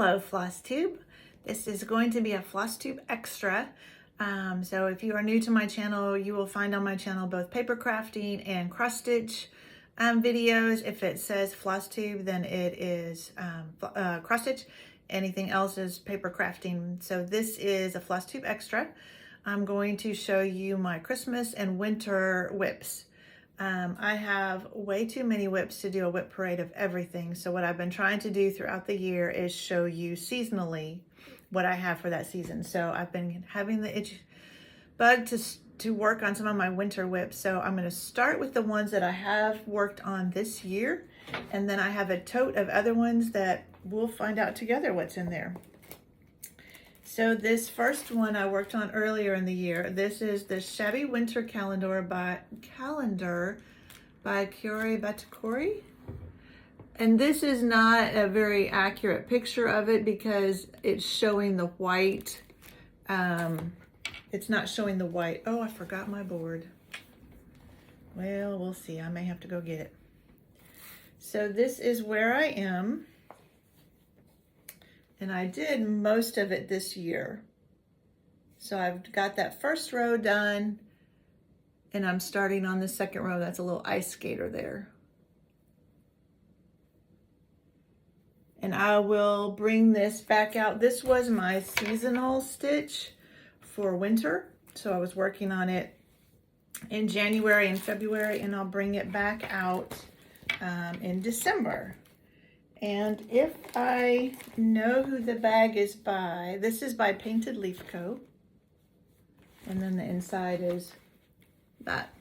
Hello, Flosstube. This is going to be a Flosstube extra. So if you are new to my channel, you will find on my channel both paper crafting and cross stitch videos. If it says Flosstube, then it is cross stitch. Anything else is paper crafting. So this is a Flosstube extra. I'm going to show you my Christmas and winter whips. I have way too many whips to do a whip parade of everything. So what I've been trying to do throughout the year is show you seasonally what I have for that season. So I've been having the itch bug to work on some of my winter whips. So I'm going to start with the ones that I have worked on this year. And then I have a tote of other ones that we'll find out together what's in there. So this first one I worked on earlier in the year. This is the Shabby Winter Calendar by Kiori Batakori. And this is not a very accurate picture of it because it's showing the white. It's not showing the white. Oh, I forgot my board. Well, we'll see. I may have to go get it. So this is where I am. And I did most of it this year. So I've got that first row done and I'm starting on the second row. That's a little ice skater there. And I will bring this back out. This was my seasonal stitch for winter. So I was working on it in January and February, and I'll bring it back out in December. And if I know who the bag is by, this is by Painted Leaf Co. And then the inside is that.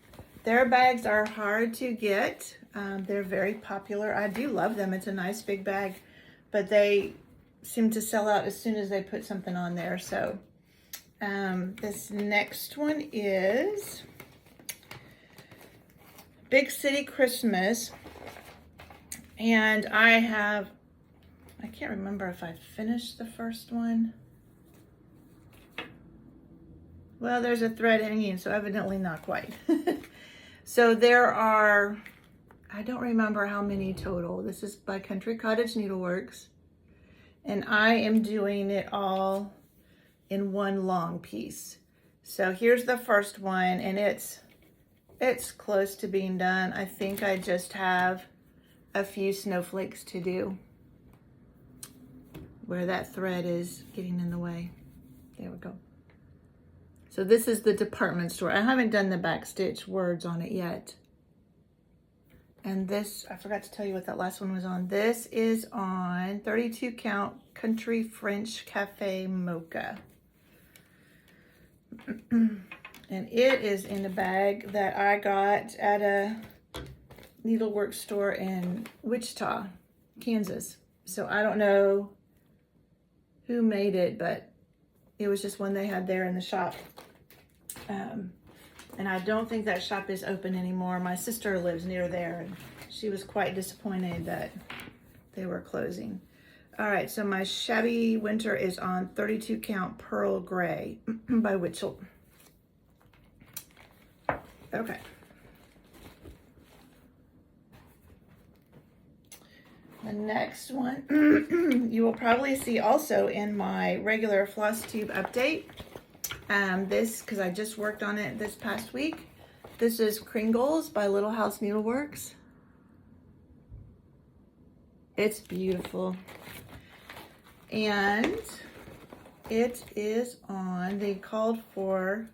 Their bags are hard to get. They're very popular. I do love them. It's a nice big bag, but they seem to sell out as soon as they put something on there. So this next one is Big City Christmas. And I can't remember if I finished the first one. Well, there's a thread hanging, so evidently not quite. So there are, I don't remember how many total. This is by Country Cottage Needleworks. And I am doing it all in one long piece. So here's the first one, and it's close to being done. I think I just have a few snowflakes to do where that thread is getting in the way. There we go. So this is the department store. I haven't done the backstitch words on it yet. And this, I forgot to tell you what that last one was on. This is on 32 count Country French Cafe Mocha. And it is in a bag that I got at a needlework store in Wichita, Kansas. So I don't know who made it, but it was just one they had there in the shop. And I don't think that shop is open anymore. My sister lives near there and she was quite disappointed that they were closing. All right, so my Shabby Winter is on 32 count Pearl Gray by Witchell. Okay. The next one you will probably see also in my regular Flosstube update. This, because I just worked on it this past week. This is Kringles by Little House Needleworks. It's beautiful. And it is on, they called for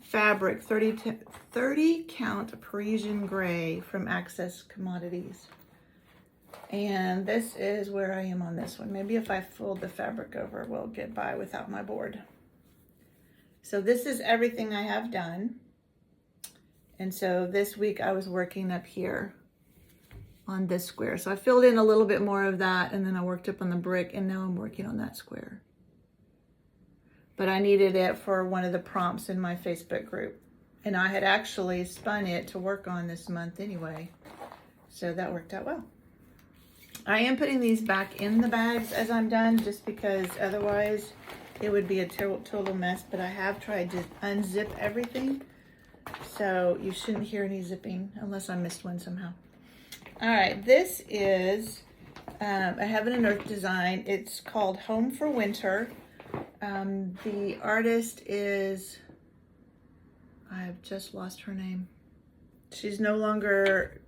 fabric 30 count Parisian Gray from Access Commodities. And this is where I am on this one. Maybe if I fold the fabric over, we'll get by without my board. So this is everything I have done. And so this week I was working up here on this square. So I filled in a little bit more of that and then I worked up on the brick and now I'm working on that square. But I needed it for one of the prompts in my Facebook group. And I had actually spun it to work on this month anyway. So that worked out well. I am putting these back in the bags as I'm done just because otherwise it would be a total mess, but I have tried to unzip everything. So you shouldn't hear any zipping unless I missed one somehow. All right, this is a Heaven and Earth design. It's called Home for Winter. The artist is, I've just lost her name. She's no longer,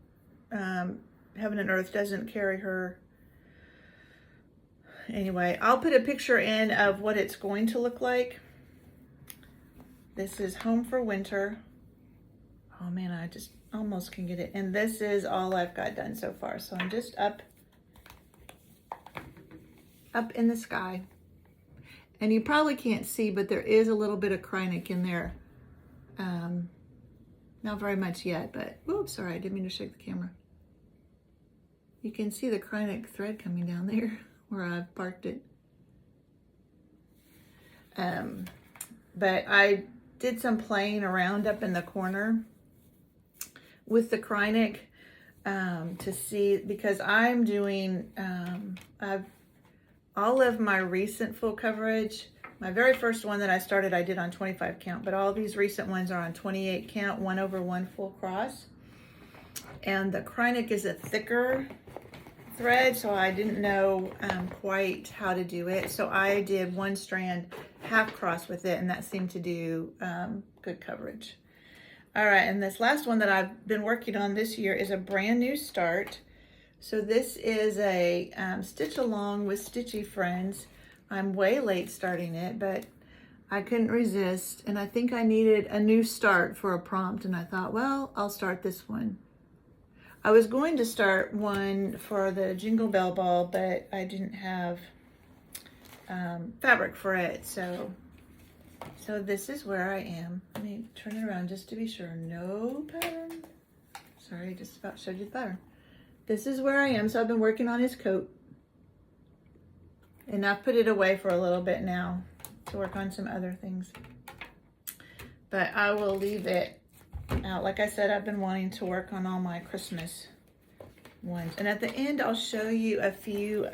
Heaven and Earth doesn't carry her. Anyway, I'll put a picture in of what it's going to look like. This is Home for Winter. Oh man, I just almost can get it. And this is all I've got done so far. So I'm just up in the sky. And you probably can't see, but there is a little bit of Krynic in there. Not very much yet, but, oops, sorry, I didn't mean to shake the camera. You can see the Krynic thread coming down there where I've parked it. But I did some playing around up in the corner with the Krynic to see, because I'm doing, all of my recent full coverage, my very first one that I started, I did on 25 count, but all these recent ones are on 28 count, 1/1 full cross. And the Krynic is a thicker thread, so I didn't know quite how to do it. So I did one strand half cross with it, and that seemed to do good coverage. All right, and this last one that I've been working on this year is a brand new start. So this is a Stitch Along with Stitchy Friends. I'm way late starting it, but I couldn't resist, and I think I needed a new start for a prompt, and I thought, well, I'll start this one. I was going to start one for the Jingle Bell Ball, but I didn't have fabric for it, so this is where I am. Let me turn it around just to be sure. No pattern. Sorry, just about showed you the pattern. This is where I am, so I've been working on his coat. And I've put it away for a little bit now to work on some other things. But I will leave it out. Like I said, I've been wanting to work on all my Christmas ones. And at the end, I'll show you a few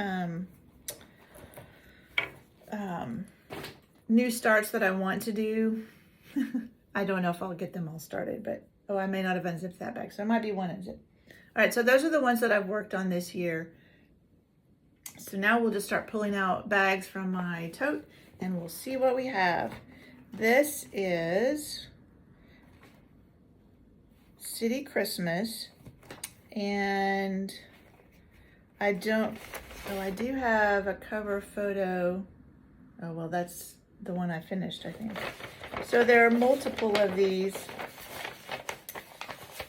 new starts that I want to do. I don't know if I'll get them all started, but, oh, I may not have unzipped that bag, so it might be one unzip. All right, so those are the ones that I've worked on this year. So now we'll just start pulling out bags from my tote and we'll see what we have. This is City Christmas, and I do have a cover photo. Oh, well, that's the one I finished, I think. So there are multiple of these,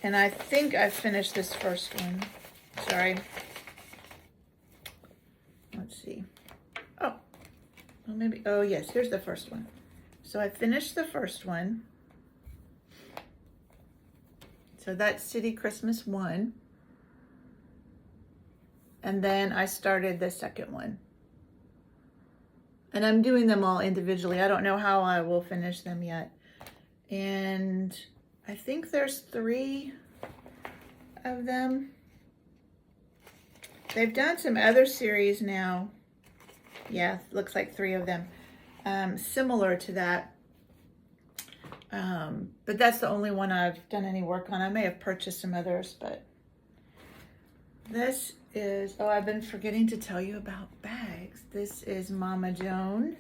and I think I finished this first one. Sorry. Let's see. Oh, well, maybe, oh yes, here's the first one. So I finished the first one. So that's City Christmas 1. And then I started the second one. And I'm doing them all individually. I don't know how I will finish them yet. And I think there's 3 of them. They've done some other series now. Yeah, looks like 3 of them. Similar to that. But that's the only one I've done any work on. I may have purchased some others, but this is, oh, I've been forgetting to tell you about bags. This is Mama Joan.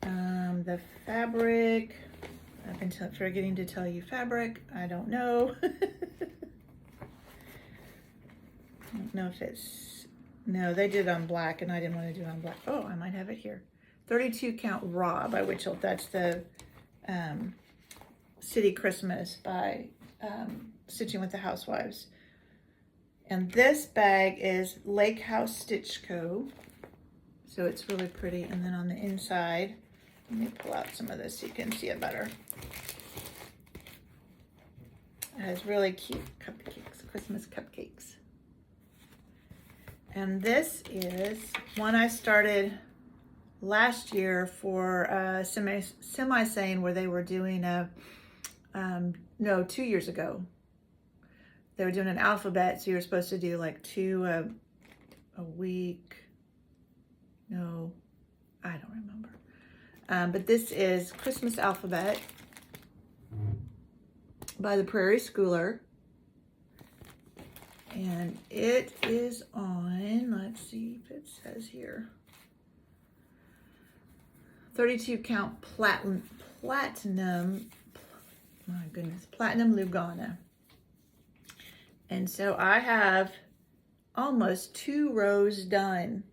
The fabric, I've been forgetting to tell you fabric. I don't know. I don't know if it's, no, they did on black and I didn't want to do it on black. Oh, I might have it here. 32 count raw by Witchell. That's the City Christmas by Stitching with the Housewives. And this bag is Lake House Stitch Co. So it's really pretty. And then on the inside, let me pull out some of this so you can see it better. It has really cute cupcakes, Christmas cupcakes. And this is one I started last year for semi-sane, where they were doing a, no, 2 years ago. They were doing an alphabet, so you were supposed to do like 2 a week. No, I don't remember. But this is Christmas Alphabet by the Prairie Schooler. And it is on, let's see if it says here, 32 count platinum, my goodness, platinum Lugana. And so I have almost 2 rows done.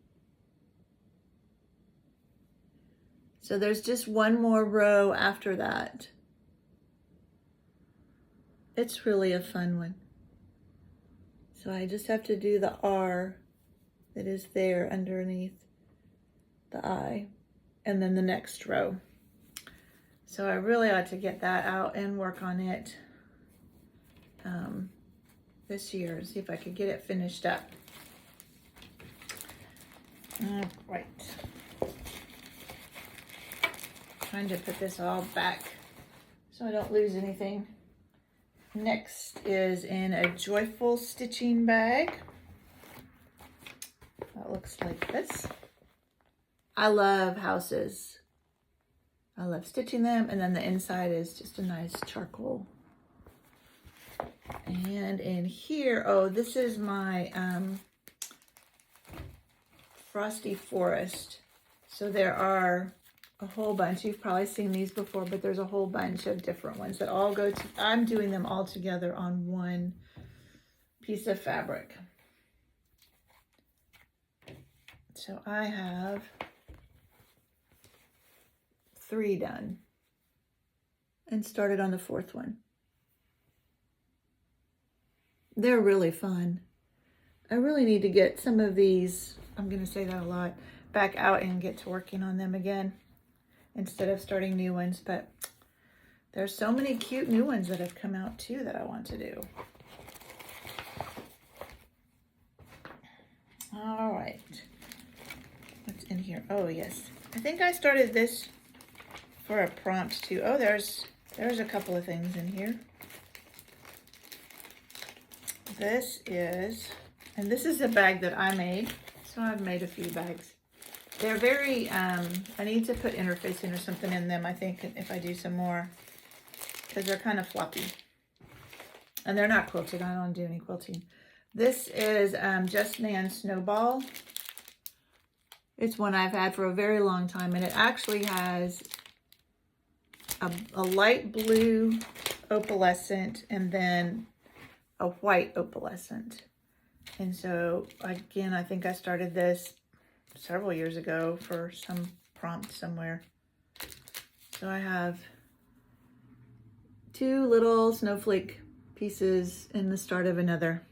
So there's just one more row after that. It's really a fun one. So I just have to do the R that is there underneath the I, and then the next row. So I really ought to get that out and work on it this year, see if I could get it finished up. All right. Trying to put this all back so I don't lose anything. Next is in a joyful stitching bag. That looks like this. I love houses. I love stitching them, and then the inside is just a nice charcoal. And in here, oh, this is my Frosty Forest. So there are a whole bunch. You've probably seen these before, but there's a whole bunch of different ones that all go to, I'm doing them all together on one piece of fabric. So I have 3 done and started on the 4th one. They're really fun. I really need to get some of these, I'm going to say that a lot, back out and get to working on them again instead of starting new ones. But there's so many cute new ones that have come out too that I want to do. All right. What's in here? Oh, yes. I think I started this for a prompt too. Oh, there's a couple of things in here. This is, and this is a bag that I made. So I've made a few bags. They're very, I need to put interfacing or something in them, I think, if I do some more, because they're kind of floppy. And they're not quilted. I don't do any quilting. This is Just Nan Snowball. It's one I've had for a very long time, and it actually has a light blue opalescent and then a white opalescent. And so, again, I think I started this several years ago for some prompt somewhere. So I have 2 little snowflake pieces in the start of another.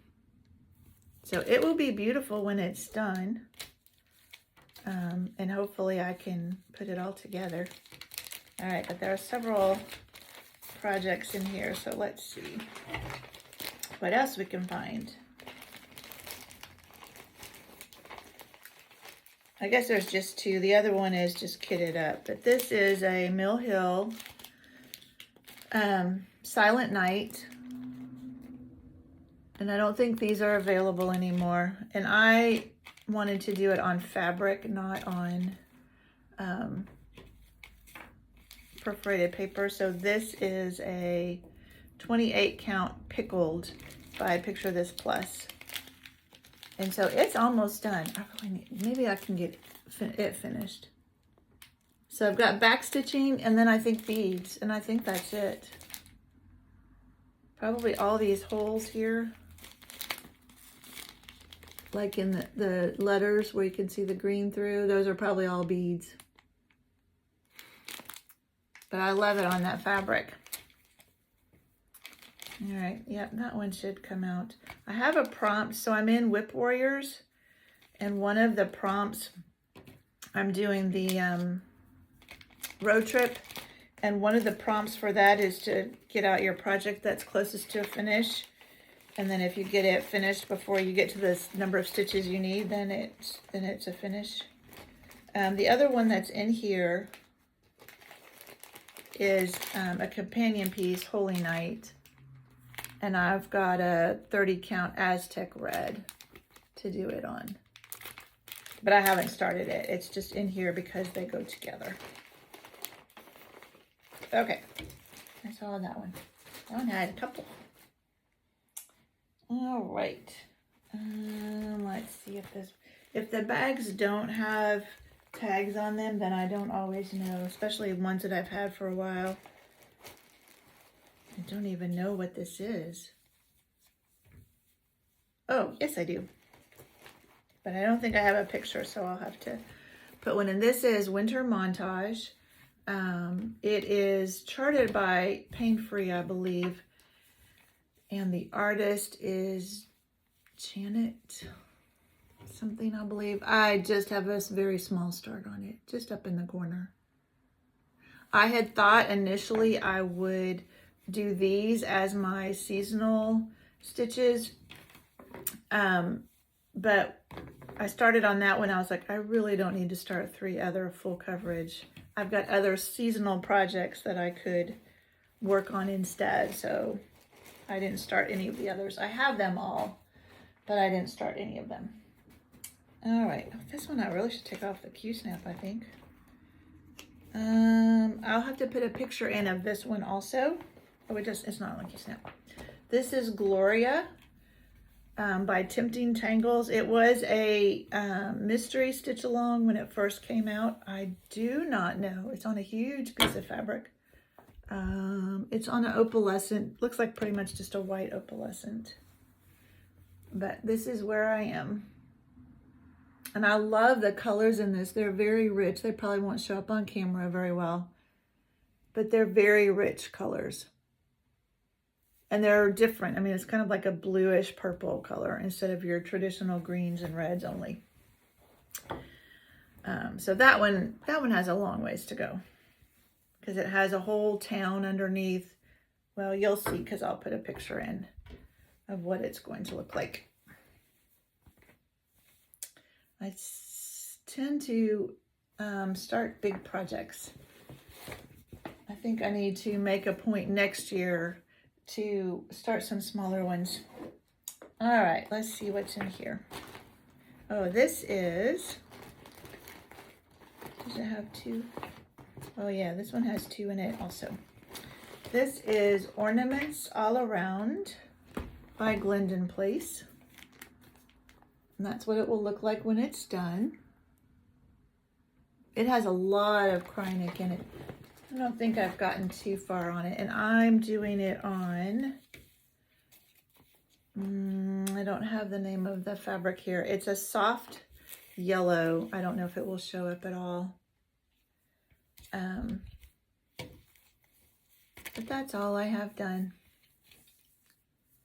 So it will be beautiful when it's done. And hopefully I can put it all together. All right, but there are several projects in here, so let's see what else we can find. I guess there's just 2. The other one is just kitted up, but this is a Mill Hill Silent Night. And I don't think these are available anymore. And I wanted to do it on fabric, not on perforated paper. So this is a 28 count pickled by Picture This Plus. And so it's almost done. I really need, maybe I can get it finished. So I've got back stitching and then I think beads, and I think that's it. Probably all these holes here, like in the letters where you can see the green through, those are probably all beads. But I love it on that fabric. All right, yep, that one should come out. I have a prompt, so I'm in Whip Warriors, and one of the prompts, I'm doing the road trip, and one of the prompts for that is to get out your project that's closest to a finish, and then if you get it finished before you get to this number of stitches you need, then it's a finish. The other one that's in here is a companion piece, Holy Night. And I've got a 30 count Aztec red to do it on. But I haven't started it. It's just in here because they go together. Okay, that's all on that one. That one had a couple. All right, Let's see if the bags don't have tags on them, then I don't always know, especially ones that I've had for a while. I don't even know what this is. Oh, yes I do. But I don't think I have a picture, so I'll have to put one in. This is Winter Montage. It is charted by Pain Free, I believe. And the artist is Janet something, I believe. I just have a very small start on it, just up in the corner. I had thought initially I would do these as my seasonal stitches. But I started on that one. I was like, I really don't need to start 3 other full coverage. I've got other seasonal projects that I could work on instead. So I didn't start any of the others. I have them all, but I didn't start any of them. All right, this one I really should take off the Q-snap, I think. I'll have to put a picture in of this one also. Oh, it's not on Q-snap. This is Gloria by Tempting Tangles. It was a mystery stitch along when it first came out. I do not know. It's on a huge piece of fabric. It's on an opalescent, looks like pretty much just a white opalescent. But this is where I am. And I love the colors in this. They're very rich. They probably won't show up on camera very well, but they're very rich colors. And they're different. I mean, it's kind of like a bluish purple color instead of your traditional greens and reds only. So that one has a long ways to go because it has a whole town underneath. Well, you'll see because I'll put a picture in of what it's going to look like. I tend to start big projects. I think I need to make a point next year to start some smaller ones. All right, let's see what's in here. Oh, this is, does it have 2? Oh yeah, this one has 2 in it also. This is Ornaments All Around by Glendon Place. And that's what it will look like when it's done. It has a lot of Krynic in it. I don't think I've gotten too far on it. And I'm doing it on, I don't have the name of the fabric here. It's a soft yellow. I don't know if it will show up at all. But that's all I have done.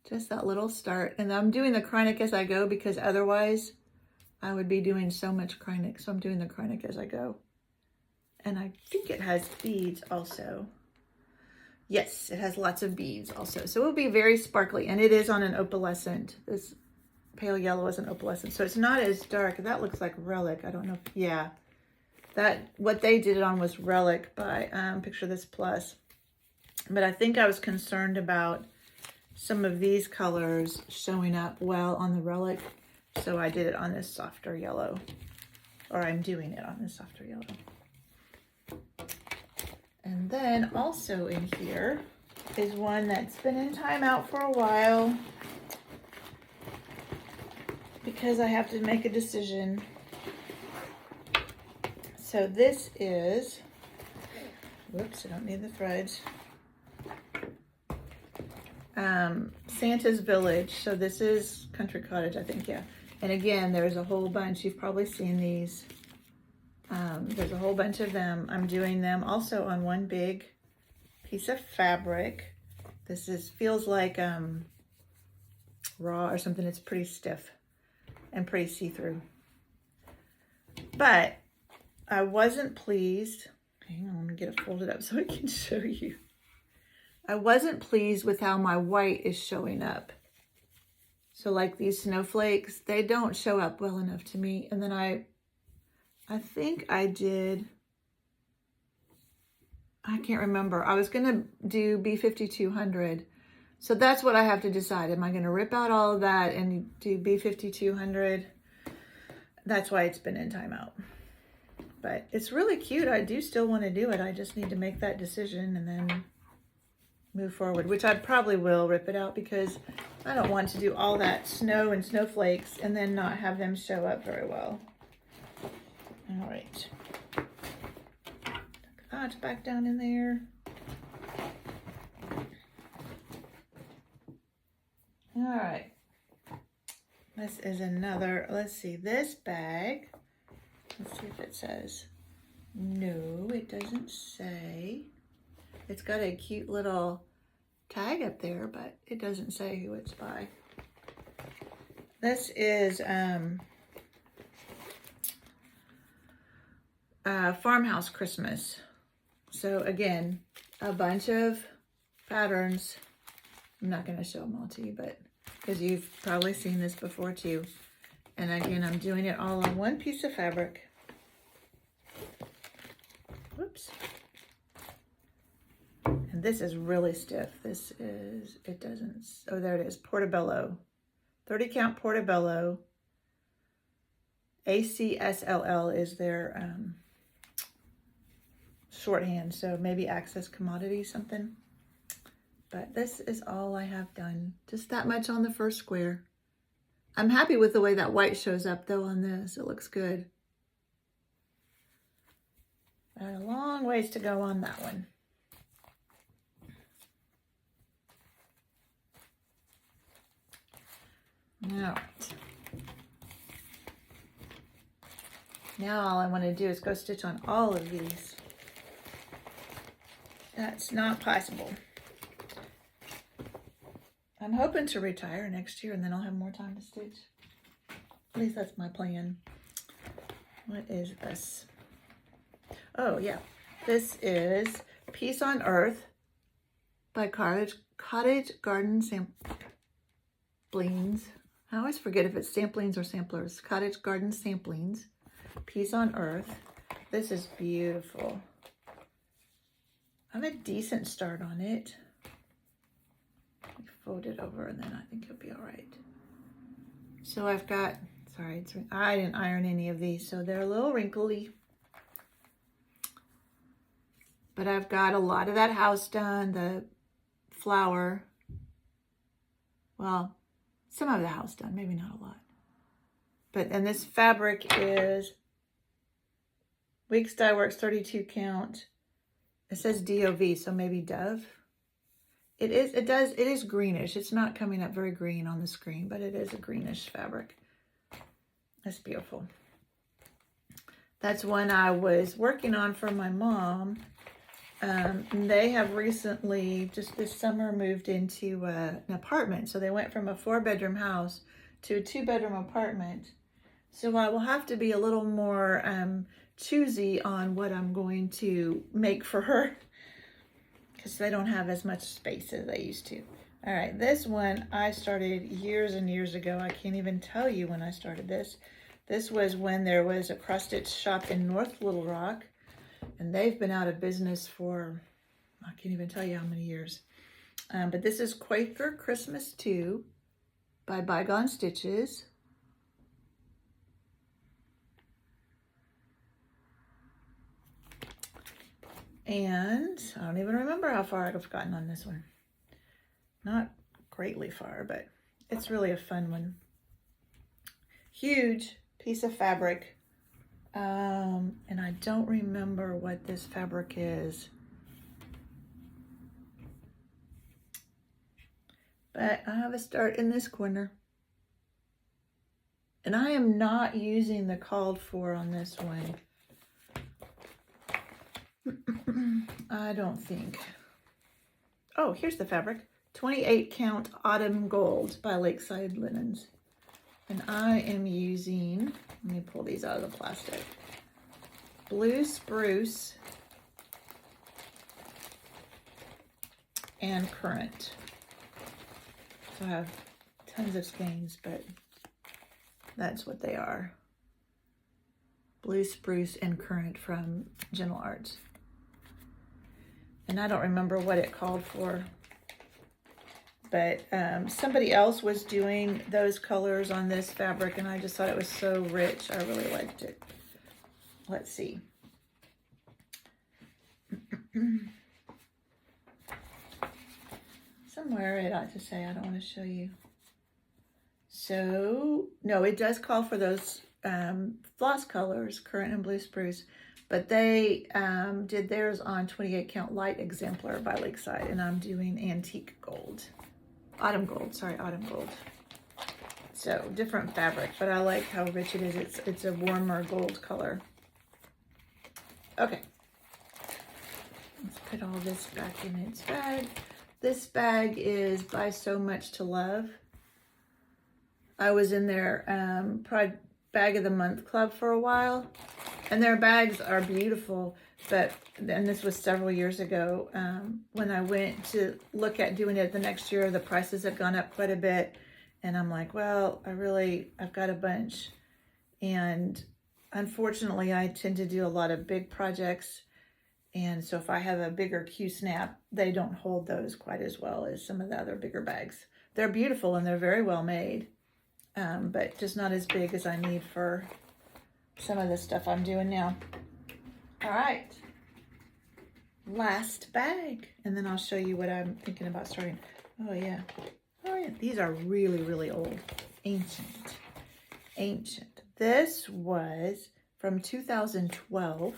Just that little start. And I'm doing the Krynic as I go because otherwise I would be doing so much Krynic. So I'm doing the Krynic as I go. And I think it has beads also. Yes, it has lots of beads also. So it will be very sparkly. And it is on an opalescent. This pale yellow is an opalescent. So it's not as dark. That looks like Relic. I don't know. Yeah. What they did it on was Relic by Picture This Plus. But I think I was concerned about some of these colors showing up well on the Relic, so I did it on this softer yellow, or I'm doing it on this softer yellow. And then also in here is one that's been in timeout for a while because I have to make a decision. So this is, whoops, I don't need the threads. Santa's Village. So this is Country Cottage, I think, yeah. And again, there's a whole bunch. You've probably seen these. There's a whole bunch of them. I'm doing them also on one big piece of fabric. This feels like raw or something. It's pretty stiff and pretty see-through. But I wasn't pleased. Hang on, let me get it folded up so I can show you. I wasn't pleased with how my white is showing up. So like these snowflakes, they don't show up well enough to me. And then I think I did, I can't remember. I was going to do B5200. So that's what I have to decide. Am I going to rip out all of that and do B5200? That's why it's been in timeout. But it's really cute. I do still want to do it. I just need to make that decision and then move forward, which I probably will rip it out because I don't want to do all that snow and snowflakes and then not have them show up very well. All right. It's back down in there. All right. This is another, let's see, this bag. Let's see if it says. No, it doesn't say. It's got a cute little tag up there, but it doesn't say who it's by. This is Farmhouse Christmas. So again, a bunch of patterns. I'm not going to show them all to you, but because you've probably seen this before too. And again, I'm doing it all on one piece of fabric. Whoops. And this is really stiff. This is, it doesn't, oh, there it is, Portobello. 30 count Portobello. ACSLL is their shorthand, so maybe Access Commodity something. But this is all I have done. Just that much on the first square. I'm happy with the way that white shows up though on this. It looks good. Got a long ways to go on that one. All right. Now all I want to do is go stitch on all of these. That's not possible. I'm hoping to retire next year and then I'll have more time to stitch. At least that's my plan. What is this? Oh yeah, this is Peace on Earth by Cottage Garden Samplings. I always forget if it's samplings or samplers. Cottage Garden Samplings. Peace on Earth. This is beautiful. I have a decent start on it. Fold it over and then I think it'll be all right. So I've got, sorry, I didn't iron any of these, so they're a little wrinkly. But I've got a lot of that house done, the flower. Well, some of the house done, maybe not a lot. But, and this fabric is Weeks Dye Works 32 count. It says DOV, so maybe Dove. It is greenish. It's not coming up very green on the screen, but it is a greenish fabric. That's beautiful. That's one I was working on for my mom. They have recently, just this summer, moved into an apartment. So they went from a 4-bedroom house to a 2-bedroom apartment. So I will have to be a little more choosy on what I'm going to make for her, because they don't have as much space as they used to. All right, this one I started years and years ago. I can't even tell you when I started this. This was when there was a cross stitch shop in North Little Rock, and they've been out of business for, I can't even tell you how many years. But this is Quaker Christmas 2 by Bygone Stitches. And I don't even remember how far I've gotten on this one. Not greatly far, but it's really a fun one. Huge piece of fabric. And I don't remember what this fabric is. But I have a start in this corner. And I am not using the called for on this one. I don't think. Oh, here's the fabric. 28 count Autumn Gold by Lakeside Linens. And I am using, let me pull these out of the plastic. Blue Spruce and Currant. So I have tons of skeins, but that's what they are. Blue Spruce and Currant from Gentle Arts. And I don't remember what it called for, but somebody else was doing those colors on this fabric, and I just thought it was so rich. I really liked it. Let's see. somewhere it ought to say, I don't want to show you. So, no, it does call for those floss colors, currant and blue spruce, but they did theirs on 28 count light exemplar by Lakeside, and I'm doing antique gold. Autumn gold, sorry, autumn gold. So different fabric, but I like how rich it is. It's a warmer gold color. Okay. Let's put all this back in its bag. This bag is by So Much to Love. I was in their Pride Bag of the Month club for a while, and their bags are beautiful, but then this was several years ago. When I went to look at doing it the next year, the prices had gone up quite a bit, and I'm like, well, I've got a bunch, and unfortunately I tend to do a lot of big projects, and so if I have a bigger Q-snap, they don't hold those quite as well as some of the other bigger bags. They're beautiful and they're very well made, but just not as big as I need for some of the stuff I'm doing now. All right, last bag, and then I'll show you what I'm thinking about starting. Oh yeah, these are really, really old, ancient. This was from 2012.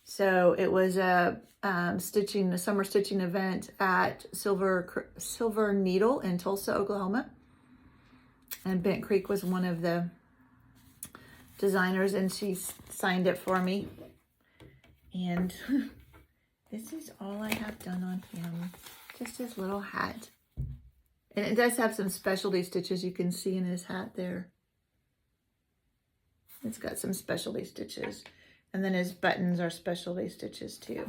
So it was a summer stitching event at Silver Needle in Tulsa, Oklahoma. And Bent Creek was one of the designers, and she signed it for me. And this is all I have done on him. Just his little hat. And it does have some specialty stitches you can see in his hat there. It's got some specialty stitches. And then his buttons are specialty stitches too.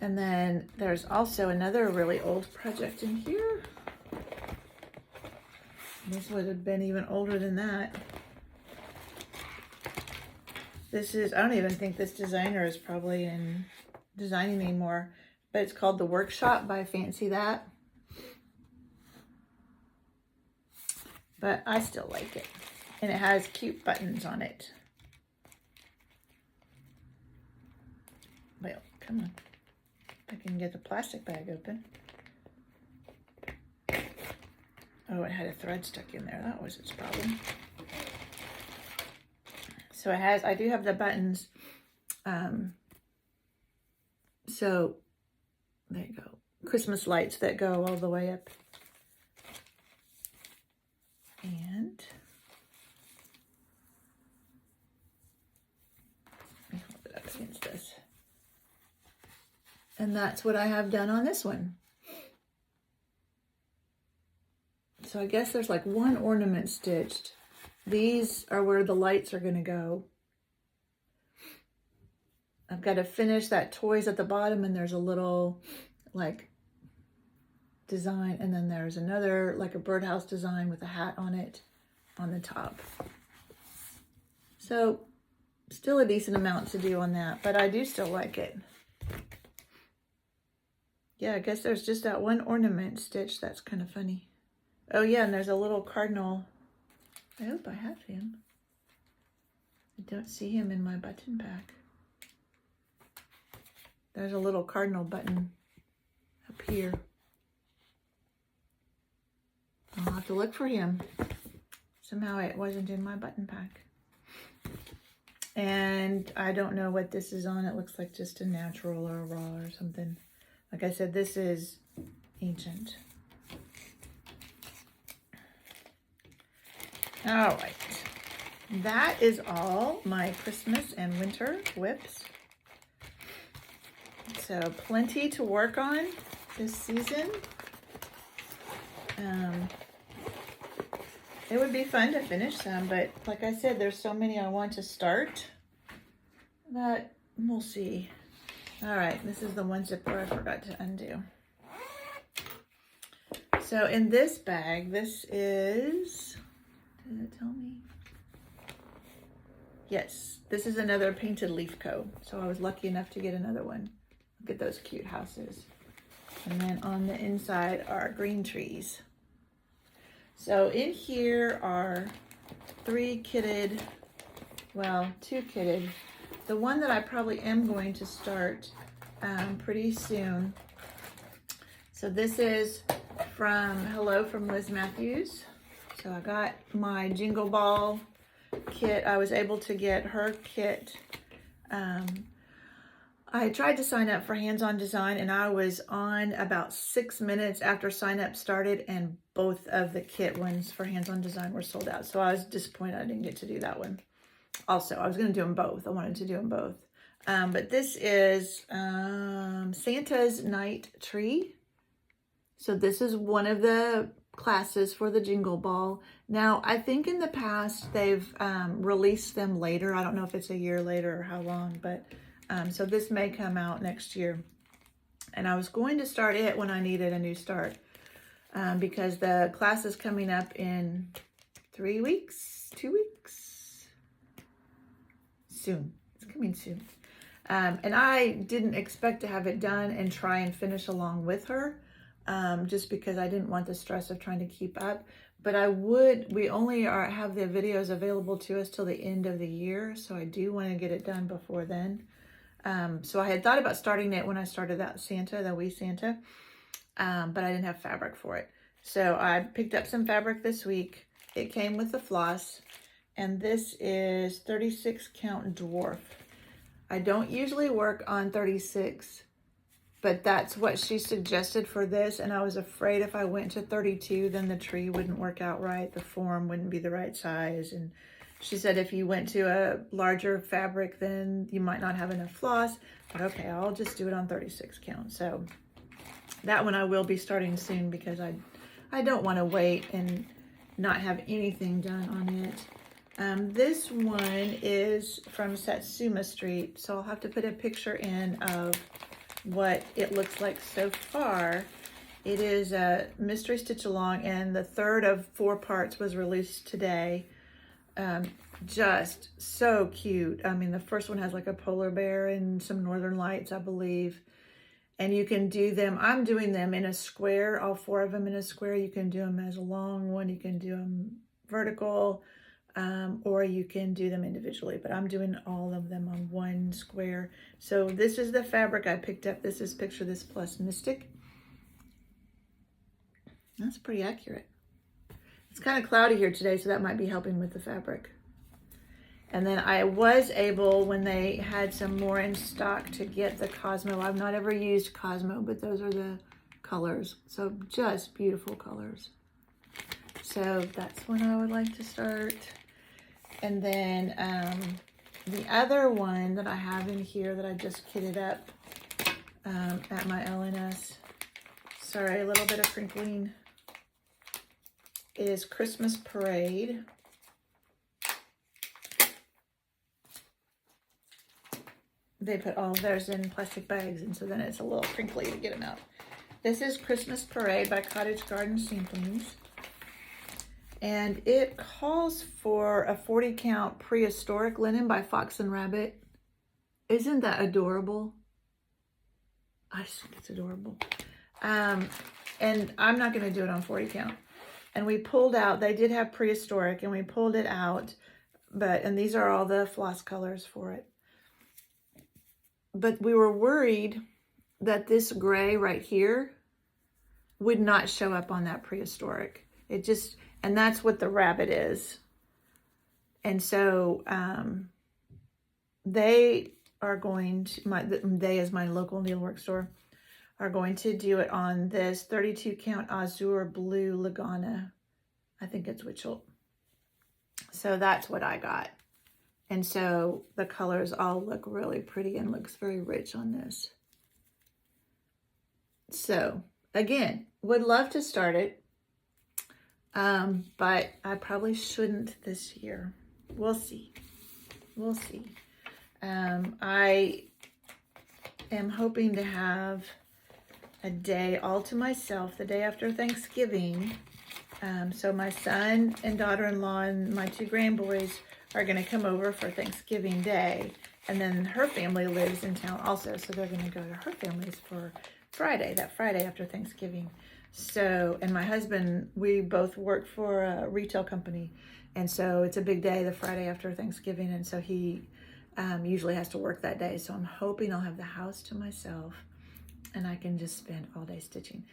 And then there's also another really old project in here. This would have been even older than that. This is, I don't even think this designer is probably in designing anymore, but it's called The Workshop by Fancy That. But I still like it. And it has cute buttons on it. Well, come on. I can get the plastic bag open. Oh, it had a thread stuck in there. That was its problem. So it has, I do have the buttons. So there you go. Christmas lights that go all the way up. And let me hold it up against this. And that's what I have done on this one. So I guess there's like one ornament stitched. These are where the lights are going to go. I've got to finish that toys at the bottom, and there's a little like design, and then there's another like a birdhouse design with a hat on it on the top. So still a decent amount to do on that, but I do still like it. Yeah, I guess there's just that one ornament stitch. That's kind of funny. Oh yeah, and there's a little cardinal. I hope I have him. I don't see him in my button pack. There's a little cardinal button up here. I'll have to look for him. Somehow it wasn't in my button pack. And I don't know what this is on. It looks like just a natural or a raw or something. Like I said, this is ancient. All right. That is all my Christmas and winter whips. So plenty to work on this season. It would be fun to finish some, but like I said, there's so many I want to start that we'll see. All right, this is the one zipper I forgot to undo. So in this bag, this is, did it tell me? Yes, this is another Painted Leaf Co. So I was lucky enough to get another one. Look at those cute houses. And then on the inside are green trees. So in here are 3 kitted, well, 2 kitted. The one that I probably am going to start pretty soon. So this is from Hello from Liz Matthews. So I got my Jingle Ball kit. I was able to get her kit. I tried to sign up for Hands-On Design, and I was on about 6 minutes after sign up started, and both of the kit ones for Hands-On Design were sold out. So I was disappointed I didn't get to do that one. Also, I was going to do them both. I wanted to do them both. But this is Santa's Night Tree. So this is one of the classes for the Jingle Ball. Now, I think in the past they've released them later. I don't know if it's a year later or how long, but so this may come out next year. And I was going to start it when I needed a new start because the class is coming up in 3 weeks, 2 weeks, soon. It's coming soon. And I didn't expect to have it done and try and finish along with her just because I didn't want the stress of trying to keep up. But we only have the videos available to us till the end of the year. So I do want to get it done before then. So I had thought about starting it when I started that Santa, the wee Santa, but I didn't have fabric for it. So I picked up some fabric this week. It came with the floss, and this is 36 count dwarf. I don't usually work on 36, but that's what she suggested for this, and I was afraid if I went to 32, then the tree wouldn't work out right, the form wouldn't be the right size, and she said if you went to a larger fabric, then you might not have enough floss. But okay, I'll just do it on 36 count. So that one I will be starting soon because I don't want to wait and not have anything done on it. This one is from Satsuma Street. So I'll have to put a picture in of what it looks like so far. It is a mystery stitch along, and the third of 4 parts was released today. Just so cute. I mean, the first one has like a polar bear and some northern lights, I believe. And you can do them. I'm doing them in a square, all 4 of them in a square. You can do them as a long one. You can do them vertical, or you can do them individually. But I'm doing all of them on one square. So this is the fabric I picked up. This is Picture This Plus Mystic. That's pretty accurate. It's kind of cloudy here today, so that might be helping with the fabric. And then I was able, when they had some more in stock, to get the Cosmo. I've not ever used Cosmo, but those are the colors. So just beautiful colors. So that's when I would like to start. And then the other one that I have in here that I just kitted up at my LNS. Sorry, a little bit of crinkling. Is Christmas Parade. They put all of theirs in plastic bags, and so then it's a little crinkly to get them out. This is Christmas Parade by Cottage Garden Samplings. And it calls for a 40 count prehistoric linen by Fox and Rabbit. Isn't that adorable? I just think it's adorable. And I'm not going to do it on 40 count. And we pulled out, they did have prehistoric, and we pulled it out, and these are all the floss colors for it. But we were worried that this gray right here would not show up on that prehistoric. And that's what the rabbit is. And so they are going to, they is my local needlework store, are going to do it on this 32 count Azure Blue Lagana. I think it's Witchell. So that's what I got. And so the colors all look really pretty and looks very rich on this. So again, would love to start it. But I probably shouldn't this year. We'll see. We'll see. I am hoping to have a day all to myself, the day after Thanksgiving. So my son and daughter-in-law and my 2 grandboys are going to come over for Thanksgiving Day. And then her family lives in town also, so they're going to go to her family's for Friday, that Friday after Thanksgiving. So, and my husband, we both work for a retail company. And so it's a big day, the Friday after Thanksgiving. And so he usually has to work that day. So I'm hoping I'll have the house to myself and I can just spend all day stitching.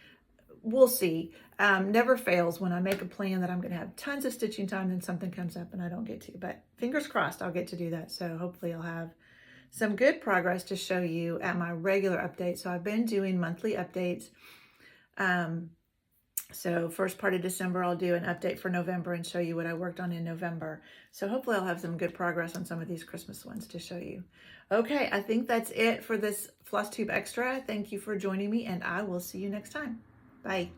we'll see. Never fails when I make a plan that I'm going to have tons of stitching time, then something comes up and I don't get to. But fingers crossed I'll get to do that. So hopefully I'll have some good progress to show you at my regular update. So I've been doing monthly updates. So first part of December, I'll do an update for November and show you what I worked on in November. So hopefully I'll have some good progress on some of these Christmas ones to show you. Okay, I think that's it for this Flosstube Extra. Thank you for joining me, and I will see you next time. Bye.